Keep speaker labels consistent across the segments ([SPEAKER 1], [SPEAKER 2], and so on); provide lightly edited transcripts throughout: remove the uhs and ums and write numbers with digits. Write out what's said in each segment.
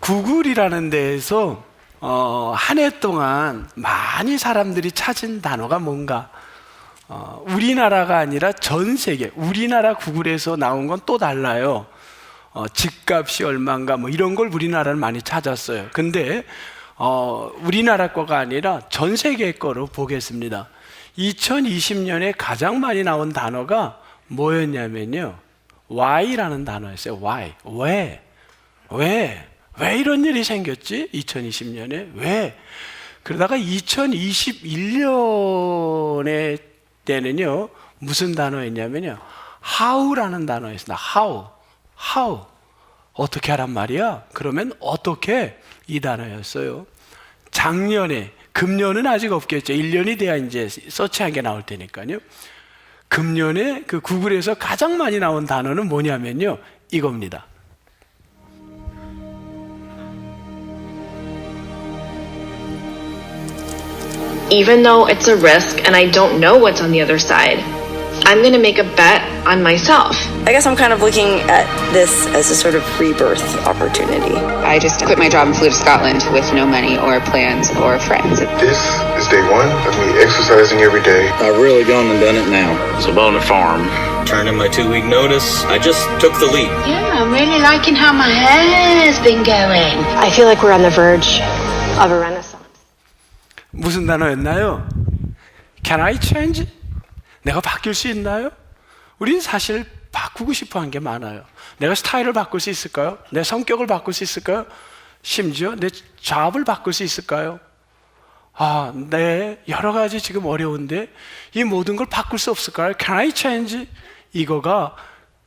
[SPEAKER 1] 구글이라는 데에서 한 해 동안 많이 사람들이 찾은 단어가 뭔가, 우리나라가 아니라 전 세계, 우리나라 구글에서 나온 건 또 달라요. 집값이 얼마인가 뭐 이런 걸 우리나라는 많이 찾았어요. 근데 우리나라 거가 아니라 전 세계 거로 보겠습니다. 2020년에 가장 많이 나온 단어가 뭐였냐면요, Why라는 단어였어요. Why? 왜 이런 일이 생겼지? 2020년에 왜? 그러다가 2021년에 때는요, 무슨 단어였냐면요, How라는 단어였습니다. How 어떻게 하란 말이야? 그러면 어떻게, 이 단어였어요. 작년에, 금년은 아직 없겠죠. 1년이 돼야 이제 서치한 게 나올 테니까요. 금년에 그 구글에서 가장 많이 나온 단어는 뭐냐면요, 이겁니다.
[SPEAKER 2] Even though it's a risk and I don't know what's on the other side, I'm going to make a bet on myself.
[SPEAKER 3] I guess I'm kind of looking at this as a sort of rebirth opportunity.
[SPEAKER 4] I just quit my job and flew to Scotland with no money or plans or friends.
[SPEAKER 5] This is day one of me exercising every day.
[SPEAKER 6] I've really gone and done it now.
[SPEAKER 7] Sabona Farm. Turned in my 2-week notice. I just took the leap.
[SPEAKER 8] Yeah, I'm really liking how my hair's been going.
[SPEAKER 3] I feel like we're on the verge of a renaissance.
[SPEAKER 1] 무슨 단어였나요? Can I change? 내가 바뀔 수 있나요? 우린 사실 바꾸고 싶어 한 게 많아요. 내가 스타일을 바꿀 수 있을까요? 내 성격을 바꿀 수 있을까요? 심지어 내 잡을 바꿀 수 있을까요? 네, 여러 가지 지금 어려운데 이 모든 걸 바꿀 수 없을까요? Can I change? 이거가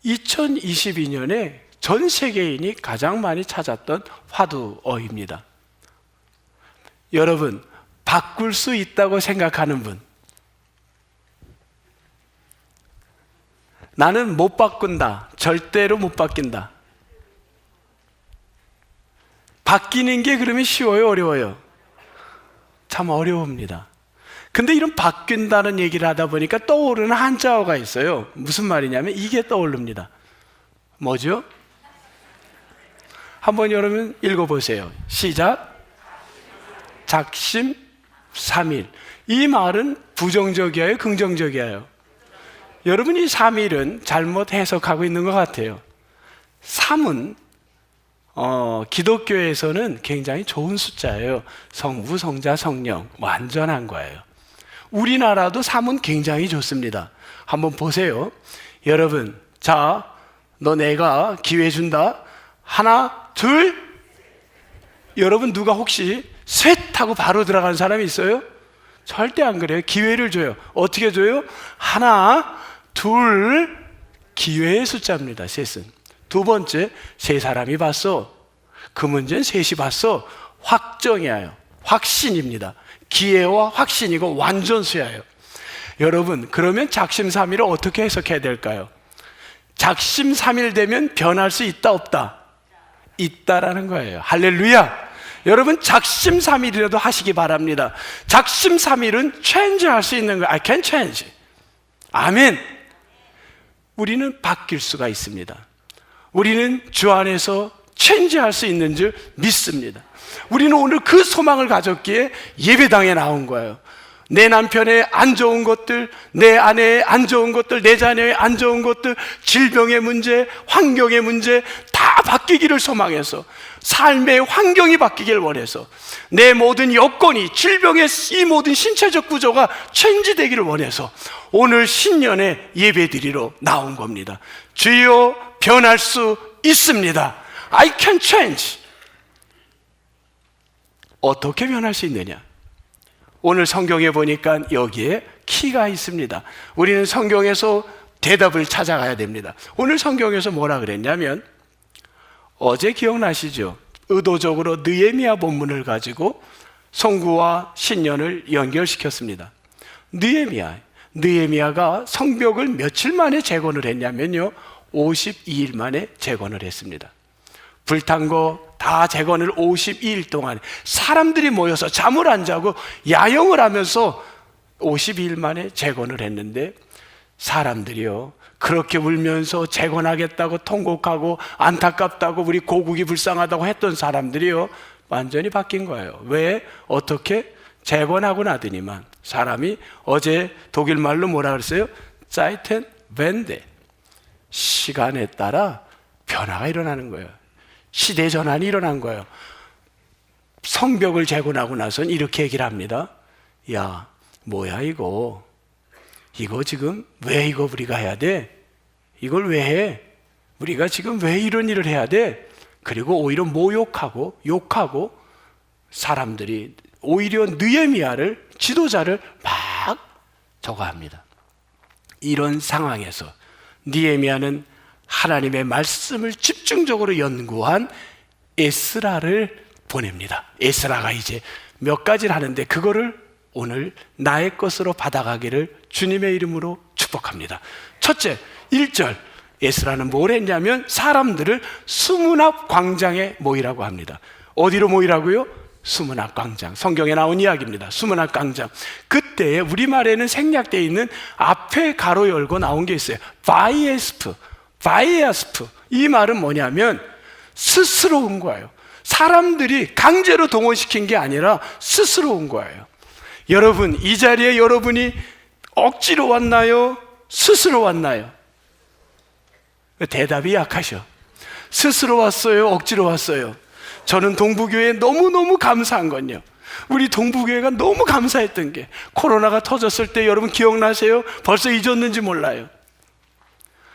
[SPEAKER 1] 2022년에 전 세계인이 가장 많이 찾았던 화두어입니다. 여러분, 바꿀 수 있다고 생각하는 분, 나는 못 바꾼다, 절대로 못 바뀐다. 바뀌는 게 그러면 쉬워요, 어려워요? 참 어려웁니다. 근데 이런 바뀐다는 얘기를 하다 보니까 떠오르는 한자어가 있어요. 무슨 말이냐면 이게 떠오릅니다. 뭐죠? 한번 여러분 읽어보세요. 시작. 작심삼일. 이 말은 부정적이에요, 긍정적이에요? 여러분이 3일은 잘못 해석하고 있는 것 같아요. 3은 기독교에서는 굉장히 좋은 숫자예요. 성부, 성자, 성령, 완전한 거예요. 우리나라도 3은 굉장히 좋습니다. 한번 보세요. 여러분, 자, 너 내가 기회 준다. 하나, 둘. 여러분 누가 혹시 셋 하고 바로 들어가는 사람이 있어요? 절대 안 그래요. 기회를 줘요. 어떻게 줘요? 하나, 둘. 기회의 숫자입니다, 셋은. 두 번째, 세 사람이 봤어. 그 문제는 셋이 봤어. 확정이에요. 확신입니다. 기회와 확신이고 완전수예요. 여러분, 그러면 작심삼일을 어떻게 해석해야 될까요? 작심삼일 되면 변할 수 있다, 없다? 있다라는 거예요. 할렐루야. 여러분, 작심삼일이라도 하시기 바랍니다. 작심삼일은 체인지 할 수 있는 거예요. I can change. 아멘. 우리는 바뀔 수가 있습니다. 우리는 주 안에서 체인지할 수 있는 줄 믿습니다. 우리는 오늘 그 소망을 가졌기에 예배당에 나온 거예요. 내 남편의 안 좋은 것들, 내 아내의 안 좋은 것들, 내 자녀의 안 좋은 것들, 질병의 문제, 환경의 문제 다 바뀌기를 소망해서, 삶의 환경이 바뀌길 원해서, 내 모든 여건이, 질병의 이 모든 신체적 구조가 체인지되기를 원해서 오늘 신년에 예배드리러 나온 겁니다. 주여, 변할 수 있습니다. I can change. 어떻게 변할 수 있느냐? 오늘 성경에 보니까 여기에 키가 있습니다. 우리는 성경에서 대답을 찾아가야 됩니다. 오늘 성경에서 뭐라 그랬냐면, 어제 기억나시죠? 의도적으로 느헤미야 본문을 가지고 성구와 신년을 연결시켰습니다. 느헤미야가 성벽을 며칠 만에 재건을 했냐면요, 52일 만에 재건을 했습니다. 불탄 거 다 재건을 52일 동안 사람들이 모여서 잠을 안 자고 야영을 하면서 52일 만에 재건을 했는데, 사람들이요, 그렇게 울면서 재건하겠다고 통곡하고 안타깝다고 우리 고국이 불쌍하다고 했던 사람들이요, 완전히 바뀐 거예요. 왜? 어떻게? 재건하고 나더니만 사람이 어제 독일 말로 뭐라 그랬어요? Zeiten Wende. 시간에 따라 변화가 일어나는 거예요. 시대 전환이 일어난 거예요. 성벽을 재건하고 나선 이렇게 얘기를 합니다. 야, 뭐야 이거 지금 왜 이거 우리가 해야 돼? 이걸 왜 해? 우리가 지금 왜 이런 일을 해야 돼? 그리고 오히려 모욕하고 욕하고 사람들이 오히려 느헤미야를, 지도자를 막 저거 합니다. 이런 상황에서 느헤미야는 하나님의 말씀을 집중적으로 연구한 에스라를 보냅니다. 에스라가 이제 몇 가지를 하는데 그거를 오늘 나의 것으로 받아가기를 주님의 이름으로 축복합니다. 첫째, 1절 에스라는 뭘 했냐면 사람들을 수문 앞 광장에 모이라고 합니다. 어디로 모이라고요? 수문 앞 광장. 성경에 나온 이야기입니다. 수문 앞 광장. 그때 우리말에는 생략되어 있는 앞에 가로 열고 나온 게 있어요. 바이에스프. 이 말은 뭐냐면 스스로 온 거예요. 사람들이 강제로 동원시킨 게 아니라 스스로 온 거예요. 여러분, 이 자리에 여러분이 억지로 왔나요? 스스로 왔나요? 대답이 약하셔. 스스로 왔어요? 억지로 왔어요? 저는 동부교회에 너무너무 감사한 건요, 우리 동부교회가 너무 감사했던 게 코로나가 터졌을 때 여러분 기억나세요? 벌써 잊었는지 몰라요.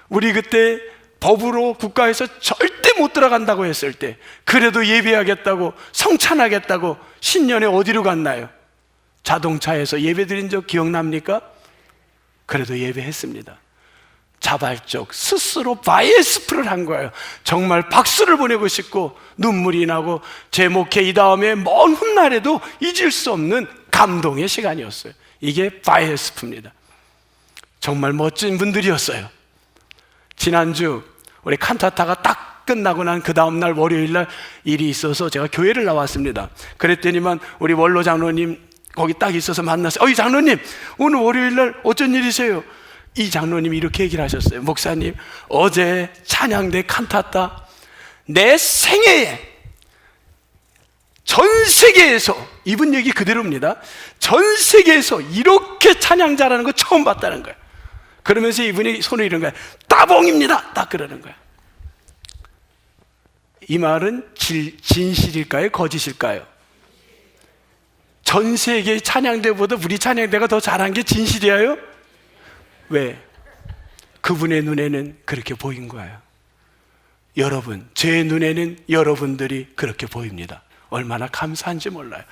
[SPEAKER 1] 우리 그때 법으로 국가에서 절대 못 들어간다고 했을 때 그래도 예배하겠다고, 성찬하겠다고 신년에 어디로 갔나요? 자동차에서 예배드린 적 기억납니까? 그래도 예배했습니다. 자발적 스스로 바이에스프를 한 거예요. 정말 박수를 보내고 싶고 눈물이 나고 제 목회 이 다음에 먼 훗날에도 잊을 수 없는 감동의 시간이었어요. 이게 바이에스프입니다. 정말 멋진 분들이었어요. 지난주 우리 칸타타가 딱 끝나고 난 그 다음날 월요일날 일이 있어서 제가 교회를 나왔습니다. 그랬더니만 우리 원로 장로님 거기 딱 있어서 만났어요. 이 장로님, 오늘 월요일날 어쩐 일이세요? 이 장로님이 이렇게 얘기를 하셨어요. 목사님, 어제 찬양대 칸타타 내 생애에 전 세계에서, 이분 얘기 그대로입니다, 전 세계에서 이렇게 찬양 잘하는 거 처음 봤다는 거예요. 그러면서 이분이 손을 이런 거예요. 따봉입니다. 딱 그러는 거예요. 이 말은 진실일까요? 거짓일까요? 전 세계 찬양대보다 우리 찬양대가 더 잘한 게 진실이에요? 왜? 그분의 눈에는 그렇게 보인 거예요. 여러분, 제 눈에는 여러분들이 그렇게 보입니다. 얼마나 감사한지 몰라요.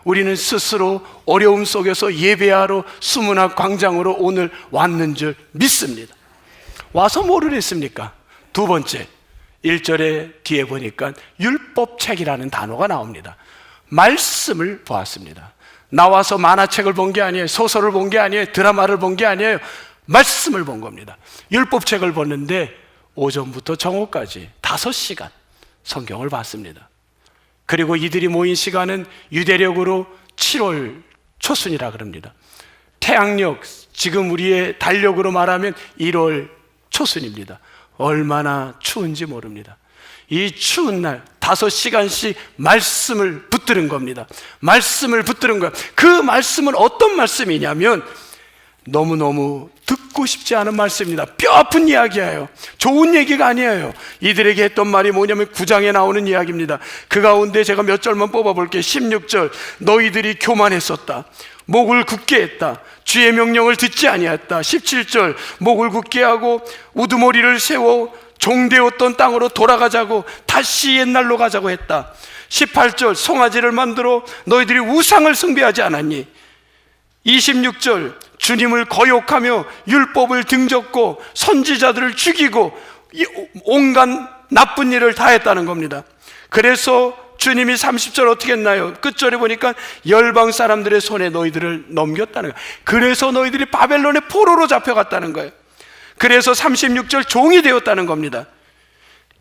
[SPEAKER 1] 우리는 스스로 어려움 속에서 예배하러 수문 앞 광장으로 오늘 왔는 줄 믿습니다. 와서 뭐를 했습니까? 두 번째, 1절에 뒤에 보니까 율법책이라는 단어가 나옵니다. 말씀을 보았습니다. 나와서 만화책을 본 게 아니에요. 소설을 본 게 아니에요. 드라마를 본 게 아니에요. 말씀을 본 겁니다. 율법책을 보는데 오전부터 정오까지 5시간 성경을 봤습니다. 그리고 이들이 모인 시간은 유대력으로 7월 초순이라 그럽니다. 태양력, 지금 우리의 달력으로 말하면 1월 초순입니다. 얼마나 추운지 모릅니다. 이 추운 날 5시간씩 말씀을 붙드는 겁니다. 말씀을 붙드는 거예요. 그 말씀은 어떤 말씀이냐면 너무너무 듣고 싶지 않은 말씀입니다. 뼈 아픈 이야기예요. 좋은 얘기가 아니에요. 이들에게 했던 말이 뭐냐면 9장에 나오는 이야기입니다. 그 가운데 제가 몇 절만 뽑아볼게요. 16절, 너희들이 교만했었다. 목을 굳게 했다. 주의 명령을 듣지 아니했다. 17절, 목을 굳게 하고 우두머리를 세워 종되었던 땅으로 돌아가자고, 다시 옛날로 가자고 했다. 18절, 송아지를 만들어 너희들이 우상을 숭배하지 않았니? 26절, 주님을 거역하며 율법을 등졌고 선지자들을 죽이고 온갖 나쁜 일을 다 했다는 겁니다. 그래서 주님이 30절 어떻게 했나요? 끝절에 보니까 열방 사람들의 손에 너희들을 넘겼다는 거예요. 그래서 너희들이 바벨론의 포로로 잡혀갔다는 거예요. 그래서 36절 종이 되었다는 겁니다.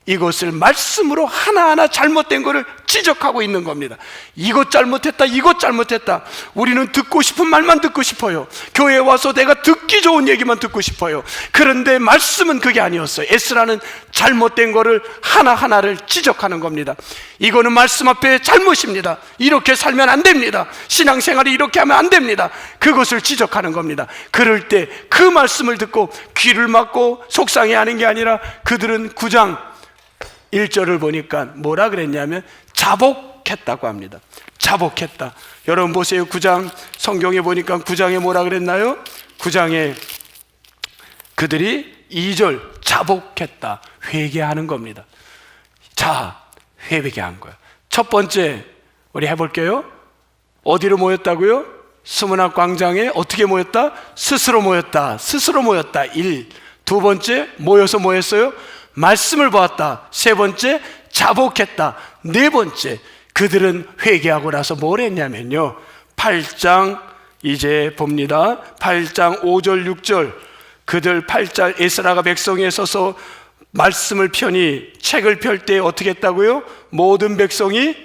[SPEAKER 1] 이것을 말씀으로 하나하나 잘못된 것을 지적하고 있는 겁니다. 이것 잘못했다, 이것 잘못했다. 우리는 듣고 싶은 말만 듣고 싶어요. 교회에 와서 내가 듣기 좋은 얘기만 듣고 싶어요. 그런데 말씀은 그게 아니었어요. 에스라는 잘못된 거를 하나하나를 지적하는 겁니다. 이거는 말씀 앞에 잘못입니다. 이렇게 살면 안 됩니다. 신앙생활이 이렇게 하면 안 됩니다. 그것을 지적하는 겁니다. 그럴 때 그 말씀을 듣고 귀를 막고 속상해하는 게 아니라 그들은 9장 1절을 보니까 뭐라 그랬냐면 자복했다고 합니다. 자복했다. 여러분 보세요. 9장 성경에 보니까 9장에 뭐라 그랬나요? 9장에 그들이 2절 자복했다. 회개하는 겁니다. 자, 회개한 거예요. 첫 번째 우리 해볼게요. 어디로 모였다고요? 스무나 광장에 어떻게 모였다? 스스로 모였다. 스스로 모였다. 1. 두 번째 모여서 뭐 했어요? 말씀을 보았다. 세 번째 자복했다. 네 번째 그들은 회개하고 나서 뭘 했냐면요, 8장 이제 봅니다. 8장 5절 6절 그들 8장 에스라가 백성에 서서 말씀을 펴니 책을 펼 때 어떻게 했다고요? 모든 백성이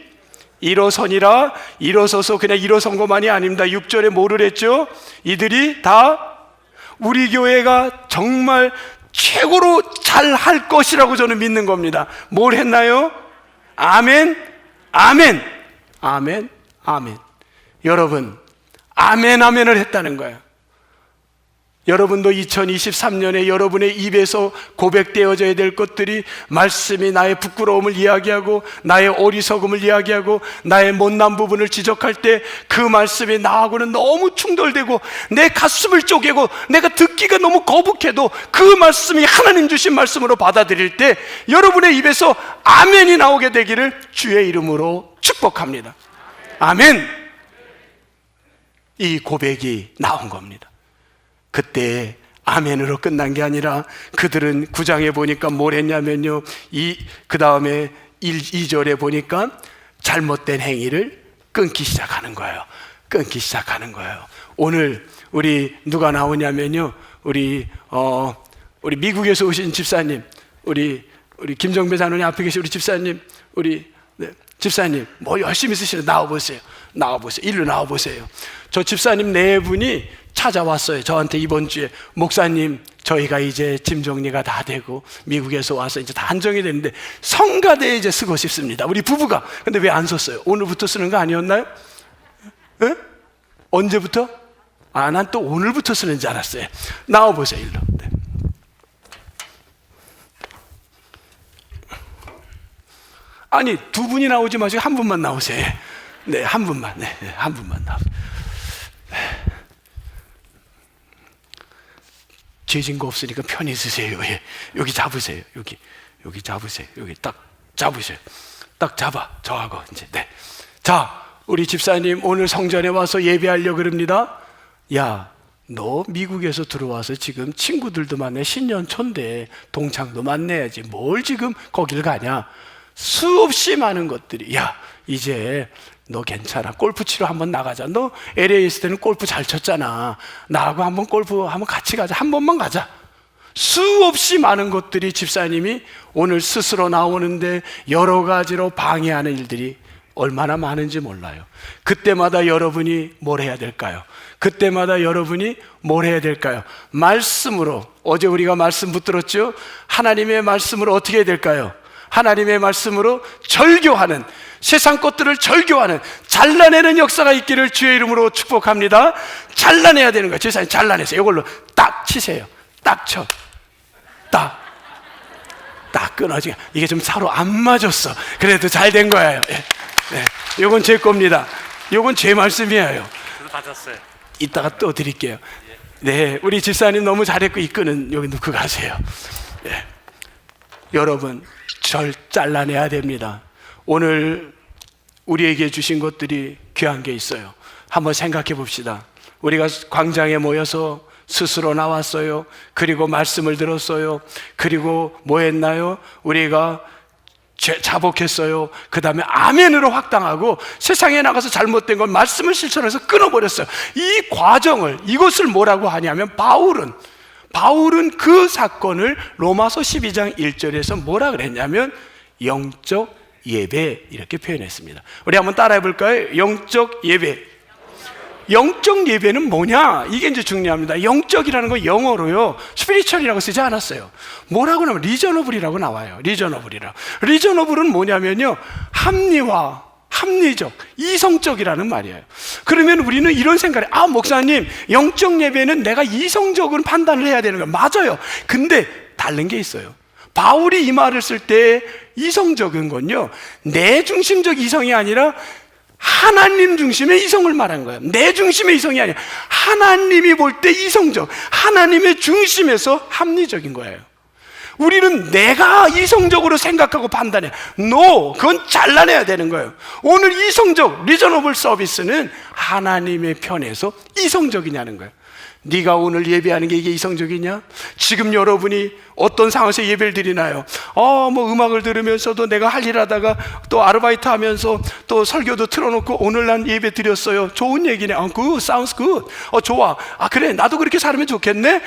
[SPEAKER 1] 일어서니라. 일어서서 그냥 일어선 것만이 아닙니다. 6절에 뭐를 했죠? 이들이 다 우리 교회가 정말 최고로 잘 할 것이라고 저는 믿는 겁니다. 뭘 했나요? 아멘, 아멘, 아멘, 아멘. 여러분, 아멘, 아멘을 했다는 거예요. 여러분도 2023년에 여러분의 입에서 고백되어져야 될 것들이, 말씀이 나의 부끄러움을 이야기하고 나의 어리석음을 이야기하고 나의 못난 부분을 지적할 때 그 말씀이 나하고는 너무 충돌되고 내 가슴을 쪼개고 내가 듣기가 너무 거북해도 그 말씀이 하나님 주신 말씀으로 받아들일 때 여러분의 입에서 아멘이 나오게 되기를 주의 이름으로 축복합니다. 아멘. 이 고백이 나온 겁니다. 그때 아멘으로 끝난 게 아니라 그들은 9장에 보니까 뭘 했냐면요, 그 다음에 2절에 보니까 잘못된 행위를 끊기 시작하는 거예요. 끊기 시작하는 거예요. 오늘 우리 누가 나오냐면요, 우리 미국에서 오신 집사님, 우리 김정배 장로님 앞에 계신 우리 집사님, 집사님 뭐 열심히 쓰시는, 나와보세요. 일로 나와보세요. 저 집사님 네 분이 찾아왔어요. 저한테 이번 주에, 목사님 저희가 이제 짐 정리가 다 되고 미국에서 와서 이제 다 안정이 됐는데 성가대에 이제 쓰고 싶습니다. 우리 부부가. 근데 왜 안 썼어요? 오늘부터 쓰는 거 아니었나요? 에? 언제부터? 난 또 오늘부터 쓰는 줄 알았어요. 나와보세요. 일로. 네. 아니 두 분이 나오지 마시고 한 분만 나오세요. 네, 한 분만. 네, 한 분만 나오세요. 죄진 거 없으니까 편히 쓰세요. 예. 여기 잡으세요. 여기 잡으세요. 여기 딱 잡으세요. 딱 잡아. 저하고 이제. 네. 자, 우리 집사님 오늘 성전에 와서 예배하려고 그럽니다. 야, 너 미국에서 들어와서 지금 친구들도 만나, 신년초인데 동창도 만나야지. 뭘 지금 거길 가냐? 수없이 많은 것들이, 야, 이제 너 괜찮아. 골프 치러 한번 나가자. 너 LA 있을 때는 골프 잘 쳤잖아. 나하고 한번 골프 한번 같이 가자. 한 번만 가자. 수없이 많은 것들이 집사님이 오늘 스스로 나오는데 여러 가지로 방해하는 일들이 얼마나 많은지 몰라요. 그때마다 여러분이 뭘 해야 될까요? 그때마다 여러분이 뭘 해야 될까요? 말씀으로, 어제 우리가 말씀 붙들었죠? 하나님의 말씀으로 어떻게 해야 될까요? 하나님의 말씀으로 절교하는, 세상 것들을 절교하는, 잘라내는 역사가 있기를 주의 이름으로 축복합니다. 잘라내야 되는 거예요. 제사님 잘라내세요. 이걸로 딱 치세요. 딱 쳐. 딱 끊어지게. 이게 좀 서로 안 맞았어. 그래도 잘 된 거예요. 네. 네. 이건 제 겁니다. 이건 제 말씀이에요.
[SPEAKER 6] 저도 받았어요.
[SPEAKER 1] 이따가 또 드릴게요. 네, 우리 집사님 너무 잘했고 이 끈은 여기 놓고 가세요. 네. 여러분, 절 잘라내야 됩니다. 오늘 우리에게 주신 것들이 귀한 게 있어요. 한번 생각해 봅시다. 우리가 광장에 모여서 스스로 나왔어요. 그리고 말씀을 들었어요. 그리고 뭐 했나요? 우리가 자복했어요. 그 다음에 아멘으로 확당하고 세상에 나가서 잘못된 건 말씀을 실천해서 끊어버렸어요. 이 과정을, 이것을 뭐라고 하냐면 바울은 그 사건을 로마서 12장 1절에서 뭐라 그랬냐면 영적 예배 이렇게 표현했습니다. 우리 한번 따라해 볼까요? 영적 예배. 영적 예배는 뭐냐? 이게 이제 중요합니다. 영적이라는 거 영어로요, 스피리추얼이라고 쓰지 않았어요. 뭐라고 나오면 리저너블이라고 나와요. 리저너블은 뭐냐면요, 합리화, 합리적, 이성적이라는 말이에요. 그러면 우리는 이런 생각을, 목사님, 영적 예배는 내가 이성적으로 판단을 해야 되는 거예요. 맞아요. 근데 다른 게 있어요. 바울이 이 말을 쓸 때 이성적인 건요, 내 중심적 이성이 아니라 하나님 중심의 이성을 말한 거예요. 내 중심의 이성이 아니라 하나님이 볼 때 이성적, 하나님의 중심에서 합리적인 거예요. 우리는 내가 이성적으로 생각하고 판단해. No, 그건 잘라내야 되는 거예요. 오늘 이성적, 리저너블 서비스는 하나님의 편에서 이성적이냐는 거예요. 네가 오늘 예배하는 게 이게 이성적이냐? 지금 여러분이 어떤 상황에서 예배를 드리나요? 뭐 음악을 들으면서도 내가 할 일 하다가 또 아르바이트 하면서 또 설교도 틀어놓고 오늘 난 예배 드렸어요. 좋은 얘기네. good, sounds good. 좋아. 그래, 나도 그렇게 살면 좋겠네.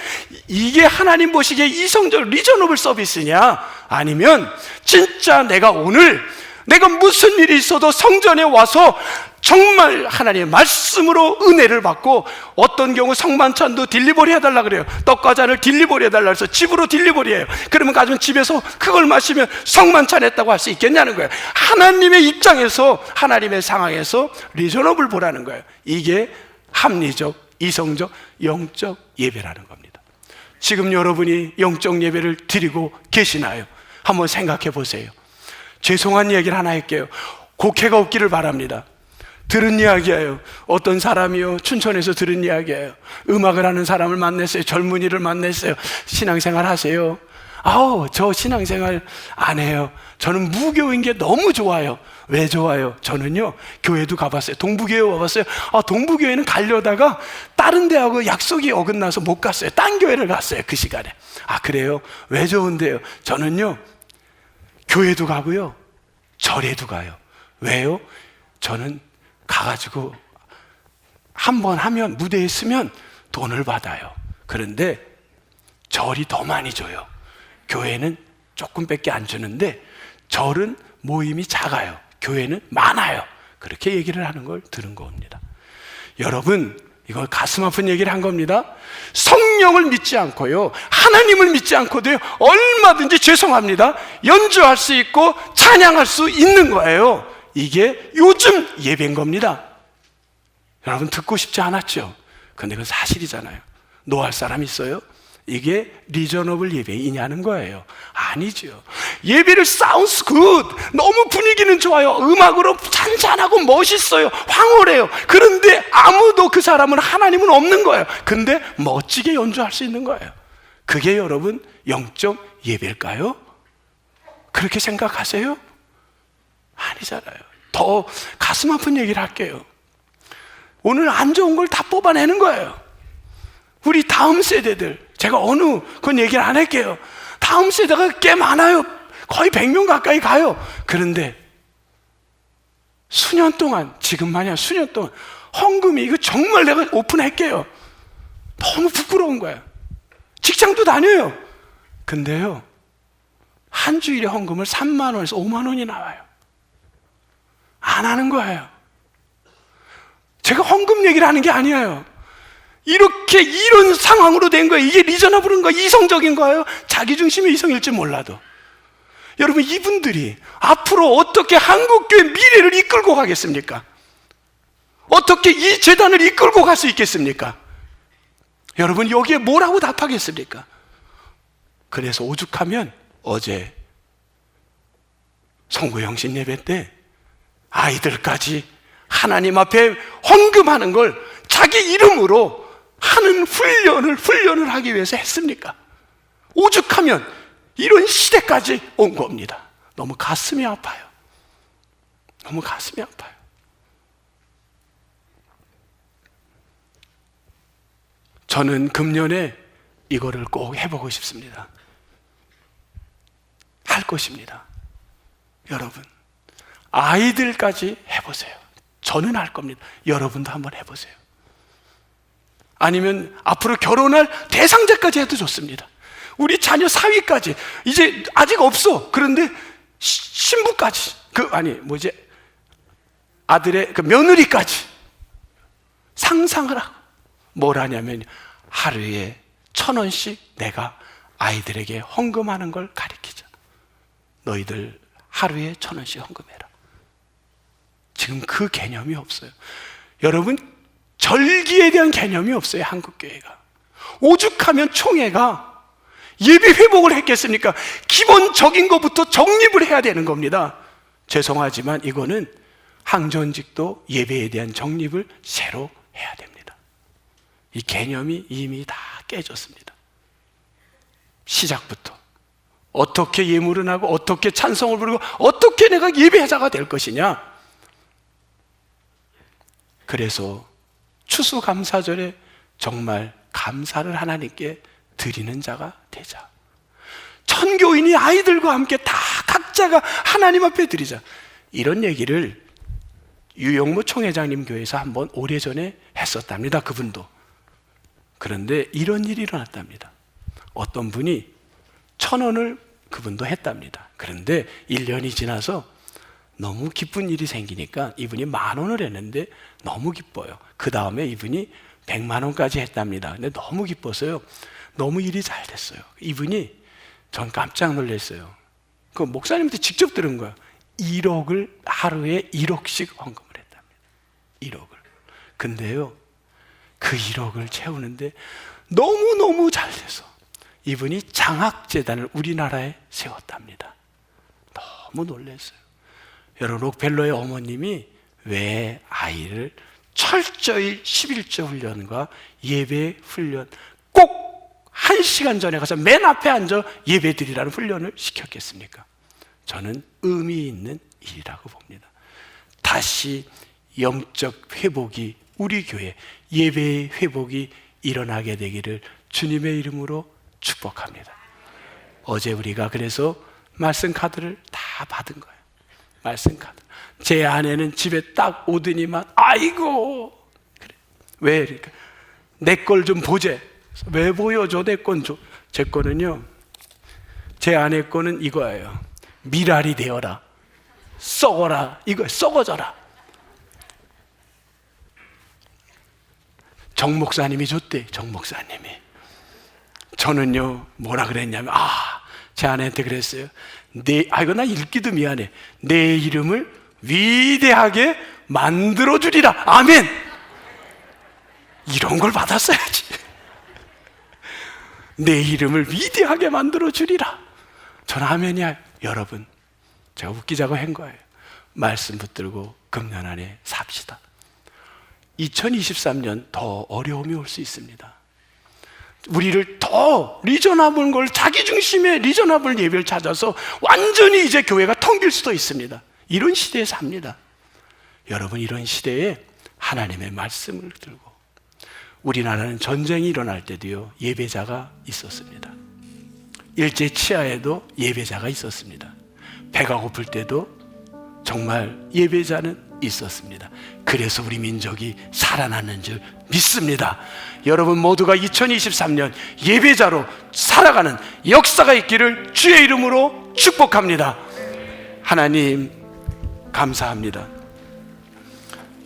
[SPEAKER 1] 이게 하나님 보시기에 이성적 리저너블 서비스냐? 아니면 진짜 내가 오늘 내가 무슨 일이 있어도 성전에 와서 정말 하나님의 말씀으로 은혜를 받고, 어떤 경우 성만찬도 딜리버리 해달라 그래요. 떡과 잔을 딜리버리 해달라 해서 집으로 딜리버리해요. 그러면 가지고 집에서 그걸 마시면 성만찬 했다고 할 수 있겠냐는 거예요. 하나님의 입장에서, 하나님의 상황에서 리저너블 보라는 거예요. 이게 합리적, 이성적, 영적 예배라는 겁니다. 지금 여러분이 영적 예배를 드리고 계시나요? 한번 생각해 보세요. 죄송한 얘기를 하나 할게요. 곡해가 없기를 바랍니다. 들은 이야기예요. 어떤 사람이요, 춘천에서 들은 이야기예요. 음악을 하는 사람을 만났어요. 젊은이를 만났어요. 신앙생활 하세요? 저 신앙생활 안 해요. 저는 무교인 게 너무 좋아요. 왜 좋아요? 저는요, 교회도 가봤어요. 동부교회 와봤어요. 동부교회는 가려다가 다른 데하고 약속이 어긋나서 못 갔어요. 딴 교회를 갔어요, 그 시간에. 그래요? 왜 좋은데요? 저는요, 교회도 가고요, 절에도 가요. 왜요? 저는 가가지고 한 번 하면, 무대에 서면 돈을 받아요. 그런데 절이 더 많이 줘요. 교회는 조금밖에 안 주는데 절은 모임이 작아요. 교회는 많아요. 그렇게 얘기를 하는 걸 들은 겁니다. 여러분, 이거 가슴 아픈 얘기를 한 겁니다. 성령을 믿지 않고요, 하나님을 믿지 않고도요, 얼마든지 죄송합니다, 연주할 수 있고 찬양할 수 있는 거예요. 이게 요즘 예배인 겁니다. 여러분, 듣고 싶지 않았죠? 근데 그건 사실이잖아요. 노할 사람 있어요? 이게 리저너블 예배이냐는 거예요. 아니죠. 예배를 sounds good, 너무 분위기는 좋아요. 음악으로 잔잔하고 멋있어요. 황홀해요. 그런데 아무도 그 사람은, 하나님은 없는 거예요. 근데 멋지게 연주할 수 있는 거예요. 그게 여러분 영적 예배일까요? 그렇게 생각하세요? 아니잖아요. 더 가슴 아픈 얘기를 할게요. 오늘 안 좋은 걸 다 뽑아내는 거예요. 우리 다음 세대들, 제가 어느 그건 얘기를 안 할게요. 다음 세대가 꽤 많아요. 거의 100명 가까이 가요. 그런데 수년 동안, 지금 마냥 수년 동안 헌금이, 이거 정말 내가 오픈할게요, 너무 부끄러운 거예요. 직장도 다녀요. 근데요, 한 주일에 헌금을 3만 원에서 5만 원이 나와요. 안 하는 거예요. 제가 헌금 얘기를 하는 게 아니에요. 이렇게 이런 상황으로 된 거예요. 이게 리저너블인 거예요? 이성적인 거예요? 자기중심의 이성일지 몰라도. 여러분, 이분들이 앞으로 어떻게 한국교회 미래를 이끌고 가겠습니까? 어떻게 이 재단을 이끌고 갈 수 있겠습니까? 여러분, 여기에 뭐라고 답하겠습니까? 그래서 오죽하면 어제 성구영신 예배 때 아이들까지 하나님 앞에 헌금하는 걸 자기 이름으로 하는 훈련을 하기 위해서 했습니까? 오죽하면 이런 시대까지 온 겁니다. 너무 가슴이 아파요. 너무 가슴이 아파요. 저는 금년에 이거를 꼭 해보고 싶습니다. 할 것입니다. 여러분, 아이들까지 해보세요. 저는 할 겁니다. 여러분도 한번 해보세요. 아니면 앞으로 결혼할 대상자까지 해도 좋습니다. 우리 자녀 사위까지, 이제 아직 없어. 그런데 신부까지 아들의 그 며느리까지 상상을 하고 뭘 하냐면 하루에 1,000원씩 내가 아이들에게 헌금하는 걸 가르치자. 너희들 하루에 1,000원씩 헌금해라. 지금 그 개념이 없어요. 여러분, 절기에 대한 개념이 없어요. 한국교회가. 오죽하면 총회가 예배 회복을 했겠습니까? 기본적인 것부터 정립을 해야 되는 겁니다. 죄송하지만 이거는 항전직도 예배에 대한 정립을 새로 해야 됩니다. 이 개념이 이미 다 깨졌습니다. 시작부터 어떻게 예물을 하고 어떻게 찬송을 부르고 어떻게 내가 예배자가 될 것이냐. 그래서 추수감사절에 정말 감사를 하나님께 드리는 자가 되자. 천교인이 아이들과 함께 다 각자가 하나님 앞에 드리자. 이런 얘기를 유영무 총회장님 교회에서 한번 오래전에 했었답니다. 그분도. 그런데 이런 일이 일어났답니다. 어떤 분이 1,000원을 그분도 했답니다. 그런데 1년이 지나서 너무 기쁜 일이 생기니까 이분이 10,000원을 했는데 너무 기뻐요. 그 다음에 이분이 100만 원까지 했답니다. 근데 너무 기뻐서요. 너무 일이 잘 됐어요. 이분이 전 깜짝 놀랐어요. 그 목사님한테 직접 들은 거예요. 1억을 하루에 1억씩 헌금을 했답니다. 1억을. 근데요, 그 1억을 채우는데 너무너무 잘 돼서 이분이 장학재단을 우리나라에 세웠답니다. 너무 놀랐어요. 여러분, 록펠러의 어머님이 왜 아이를 철저히 11조 훈련과 예배 훈련 꼭 1시간 전에 가서 맨 앞에 앉아 예배 드리라는 훈련을 시켰겠습니까? 저는 의미 있는 일이라고 봅니다. 다시 영적 회복이, 우리 교회 예배의 회복이 일어나게 되기를 주님의 이름으로 축복합니다. 어제 우리가 그래서 말씀 카드를 다 받은 거예요. 말씀 카드. 제 아내는 집에 딱 오더니만 아이고 그래. 왜 이렇게 내 걸 좀 보재. 왜 보여줘? 내 건 줘. 제 거는요, 제 아내 거는 이거예요. 미랄이 되어라, 썩어라, 이거 썩어져라. 정 목사님이 줬대. 정 목사님이. 저는요 뭐라 그랬냐면 제 아내한테 그랬어요. 이거 나 읽기도 미안해. 내 이름을 위대하게 만들어주리라. 아멘. 이런 걸 받았어야지. 내 이름을 위대하게 만들어주리라. 저는 아멘이야. 여러분, 제가 웃기자고 한 거예요. 말씀 붙들고 금년 안에 삽시다. 2023년 더 어려움이 올 수 있습니다. 우리를 더 리저너블 걸, 자기 중심의 리저너블 예배를 찾아서 완전히 이제 교회가 텅길 수도 있습니다. 이런 시대에 삽니다. 여러분, 이런 시대에 하나님의 말씀을 들고, 우리나라는 전쟁이 일어날 때도요 예배자가 있었습니다. 일제 치하에도 예배자가 있었습니다. 배가 고플 때도 정말 예배자는 있었습니다. 그래서 우리 민족이 살아났는 줄 믿습니다. 여러분 모두가 2023년 예배자로 살아가는 역사가 있기를 주의 이름으로 축복합니다. 하나님 감사합니다.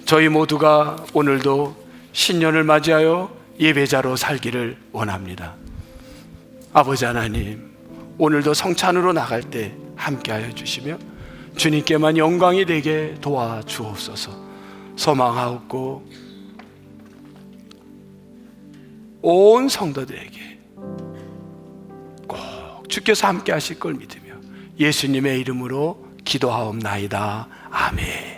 [SPEAKER 1] 저희 모두가 오늘도 신년을 맞이하여 예배자로 살기를 원합니다. 아버지 하나님, 오늘도 성찬으로 나갈 때 함께하여 주시며 주님께만 영광이 되게 도와주옵소서. 소망하옵고 온 성도들에게 꼭 주께서 함께 하실 걸 믿으며 예수님의 이름으로 기도하옵나이다. 아멘.